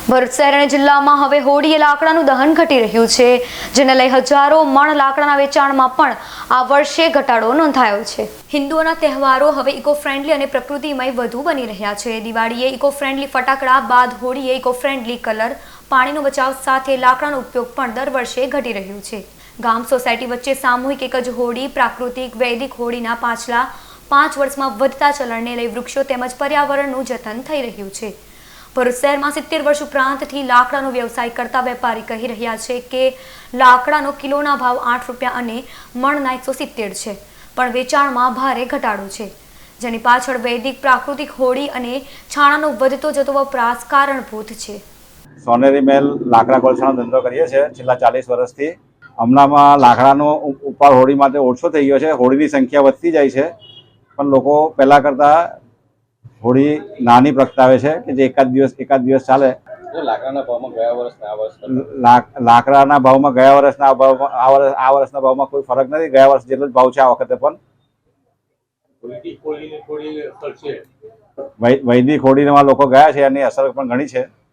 ભરૂચ શહેર અને જિલ્લામાં હવે હોળીએ લાકડાનું દહન ઘટી રહ્યું છે, જેને લઈ હજારો મણ લાકડાના વેચાણમાં પણ આ વર્ષે ઘટાડો નોંધાયો છે. હિન્દુઓના તહેવારો હવે ઇકો ફ્રેન્ડલી અને પ્રકૃતિમય વધુ બની રહ્યા છે. દિવાળીએ ઇકો ફ્રેન્ડલી ફટાકડા બાદ હોળીએ ઇકો ફ્રેન્ડલી કલર, પાણીનો બચાવ સાથે લાકડાનો ઉપયોગ પણ દર વર્ષે ઘટી રહ્યું છે. ગામ સોસાયટી વચ્ચે સામૂહિક એક જ હોળી, પ્રાકૃતિક વૈદિક હોળીના પાછલા 5 વર્ષમાં વધતા ચલણને લઈ વૃક્ષો તેમજ પર્યાવરણનું જતન થઈ રહ્યું છે. ભરૂચ શહેરમાં 70 વર્ષ ઉપરાંતથી લાકડાનો વ્યવસાય કરતા વેપારી કહી રહ્યા છે કે લાકડાનો કિલોના ભાવ 8 રૂપિયા અને મણના 170 છે, પણ વેચાણમાં ભારે ઘટાડો છે, જેની પાછળ વૈદિક પ્રાકૃતિક હોળી અને છાણાનો વધતો જતો વપરાશ કારણભૂત છે. સોનેરી મહેલ લાકડા કોલસાનો ધંધો કરીએ છીએ છેલ્લા 40 વર્ષથી. હમણાંમાં લાકડાનો ઉપાડ હોળી માટે ઓછો થઈ ગયો છે. હોળીની સંખ્યા વધતી જાય છે, પણ લોકો પહેલાં કરતાં હોળી નાની પ્રગટાવે છે કે જે એકાદ દિવસ ચાલે. લાકડાના ભાવમાં ગયા વર્ષના આ વર્ષ લાકડાના ભાવમાં ગયા વર્ષના આ વર્ષના ભાવમાં કોઈ ફરક નથી. ગયા વર્ષ જેટલો જ ભાવ છે આ વખતે પણ. વૈદિક હોળીમાં લોકો ગયા છે, એની અસર પણ ઘણી છે.